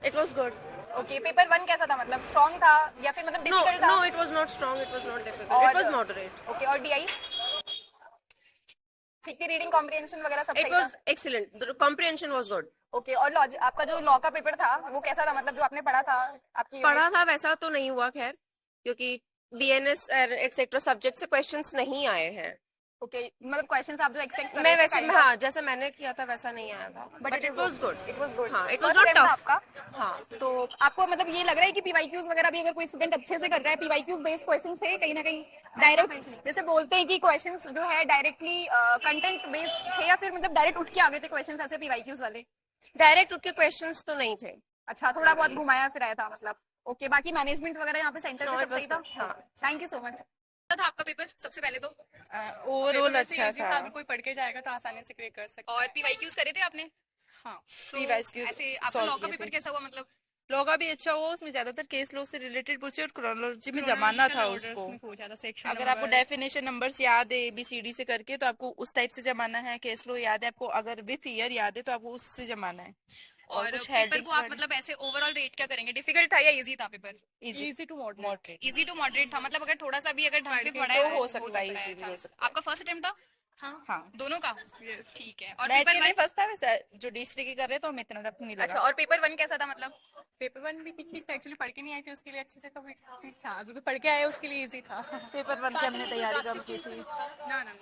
It was good. Okay, paper one कैसा था? मतलब स्ट्रॉन्ग था या फिर मतलब No, डिफिकल्ट था? no, it was not strong. It was not difficult. और It was moderate. ओके, और डीआई ठीक थी? रीडिंग कॉम्प्रिहेंशन वगैरह सब It सही था? was excellent. The comprehension was good. Okay, और लॉजिक आपका जो लॉ का पेपर था वो कैसा था? मतलब जो आपने पढ़ा था आपकी पढ़ा units? था वैसा तो नहीं हुआ खैर, क्योंकि बीएनएस एक्सेट्रा सब्जेक्ट से क्वेश्चंस नहीं आए हैं। ओके, मतलब क्वेश्चंस आप जो एक्सपेक्ट कर मैं रहे थे वैसे kind of, हाँ, जैसा मैंने किया था वैसा नहीं आया था, but but it was good. It was good. हाँ, it was first not attempt था टफ। आपका? हाँ, तो आपको मतलब ये लग रहा है कि पीवाईक्यूज वगैरह भी अगर कोई स्टूडेंट अच्छे से कर रहा है, पीवाईक्यूज बेस्ड क्वेश्चन थे कहीं ना कहीं डायरेक्ट, जैसे बोलते हैं कि क्वेश्चंस जो है डायरेक्टली कंटेंट बेस्ड थे या फिर मतलब डायरेक्ट उठ के आगे थे क्वेश्चंस ऐसे पीवाईक्यूज वाले? डायरेक्ट उनके क्वेश्चंस तो नहीं थे। अच्छा, थोड़ा बहुत घुमाया फिराया था मतलब। ओके, बाकी मैनेजमेंट वगैरह यहाँ पे सेंटर No, पे it सब सही was था? good. हाँ। Thank you so much. था आपका पेपर सबसे पहले तो? ओवरऑल अच्छा था। अगर कोई पढ़ के जाएगा तो आसानी से क्लियर कर सकता और पीवाईक्यूज करे थे आपने? हाँ। तो PYQs ऐसे आपका solve लॉ का किए पेपर थे। कैसा हुआ? मतलब लॉ का भी अच्छा हुआ, उसमें ज्यादातर केस लॉ से रिलेटेड पूछे और क्रोनोलॉजी में जमाना था उसको। अगर आपको डेफिनेशन नंबर्स याद है ABCD से करके तो आपको उस टाइप से जमाना है। केस लॉ याद है आपको, अगर विथ ईयर याद है तो आपको उससे जमाना है। और कुछ पेपर हेडिंग्स को आप मतलब ऐसे ओवरऑल रेट क्या करेंगे? डिफिकल्ट था या इजी था paper? Easy to moderate easy to moderate था, मतलब अगर थोड़ा सा भी अगर ढंग से पढ़ा तो है हो सकता है, easy भी हो अच्छा। सकता है। आपका फर्स्ट अटेम्प्ट था? हाँ। दोनों का? ठीक है। और नेट पेपर के लिए वन? फर्स्ट था, वैसे जुडिशरी की कर रहे तो हमें इतना टफ नहीं अच्छा, लगा। और पेपर वन कैसा था? मतलब पेपर वन भी ठीक था, एक्चुअली पढ़ के नहीं आए थे उसके लिए अच्छे से, तो ठीक था। अगर पढ़ के आए उसके लिए इजी था। पेपर 1 की हमने तैयारी कम की थी। ना ना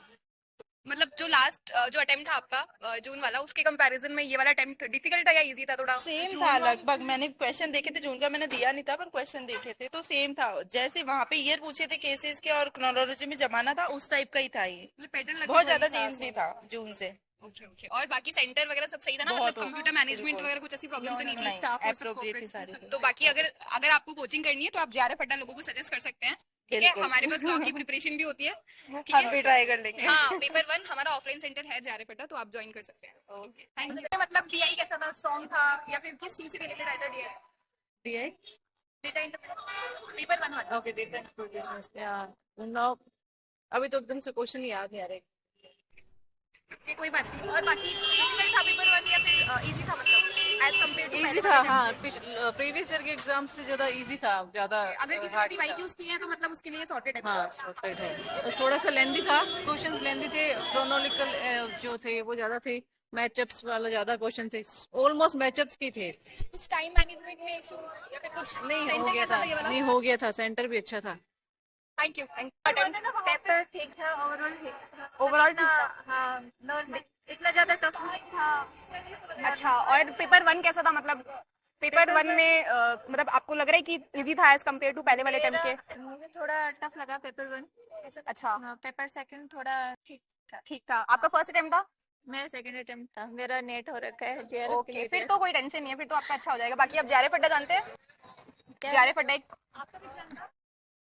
मतलब जो लास्ट जो अटेम्प्ट था आपका जून वाला, उसके कंपैरिजन में ये वाला अटेम्प्ट डिफिकल्ट था या इजी था थोड़ा? सेम था लगभग। मैंने क्वेश्चन देखे थे, जून का मैंने दिया नहीं था पर क्वेश्चन देखे थे तो सेम था। जैसे वहाँ पे ईयर पूछे थे केसेस के और क्रोनोलॉजी में जमाना था, उस टाइप का ही था ये। पैटर्न बहुत ज्यादा चेंज नहीं था जून से। Okay okay. और बाकी सेंटर वगैरह सब सही था ना? मतलब बहुत कंप्यूटर मैनेजमेंट वगैरह कुछ ऐसी प्रॉब्लम तो नहीं थी? नहीं, अप्रोप्रिएट थी सारी। तो बाकी अगर अगर आपको कोचिंग करनी है तो आप जेआरएफ अड्डा लोगों को सजेस्ट कर सकते हैं, ठीक है? हमारे पास लॉ की प्रिपरेशन भी होती है, ठीक हम है? भी ट्राई कर लेंगे। हाँ, पेपर वन हमारा ऑफलाइन सेंटर है जेआरएफ अड्डा, तो आप ज्वाइन कर सकते हैं। Okay, thank you. मतलब डीआई कैसा था? स्ट्रॉन्ग था या फिर किस चीज से रिलेटेड आया था DI? DI data paper one वाला? ओके डेटा या नो, अभी तो एकदम से क्वेश्चन याद नहीं आ रहे। ओके, कोई बात नहीं। और बाकी डिफिकल्ट था पेपर वन या फिर इजी था? मतलब एज कम्पेयर टू इजी था, हाँ। प्रीवियस ईयर के एग्जाम से ज्यादा इजी था, ज्यादा अगर किसी ने पीवाईक्यूज किए हैं तो मतलब उसके लिए सॉर्टेड है। हाँ सॉर्टेड है। बस थोड़ा सा लेंदी था, क्वेश्चंस लेंदी थे, क्रोनोलॉजिकल जो थे वो ज्यादा थे, मैचअप्स वाला ज्यादा क्वेश्चन थे, ऑलमोस्ट मैचअप्स की थे। कुछ टाइम मैनेजमेंट में इशू या फिर कुछ नहीं हो सेंटर गया कैसा था, था ये वाला? नहीं हो गया था, सेंटर भी अच्छा था। Thank you. पेपर ठीक था, ओवरऑल ठीक था। ओवरऑल ठीक था? हाँ, नो इतना ज्यादा टफ नहीं था। अच्छा, और पेपर वन कैसा था? मतलब पेपर वन में मतलब आपको लग रहा है कि इजी था एज कम्पेयर टू पहले वाले अटेम्प्ट के? मुझे थोड़ा टफ लगा पेपर वन। अच्छा, हाँ, पेपर सेकंड थोड़ा ठीक था। ठीक था। आपका फर्स्ट अटेम्प्ट था? मेरा सेकंड अटेम्प्ट था, मेरा नेट हो रखा है जेआरएफ के ओके, लिए। फिर तो कोई टेंशन नहीं है, फिर तो आपका अच्छा हो जाएगा। बाकी आप जेआरएफ अड्डा जानते हैं? जेआरएफ अड्डा एक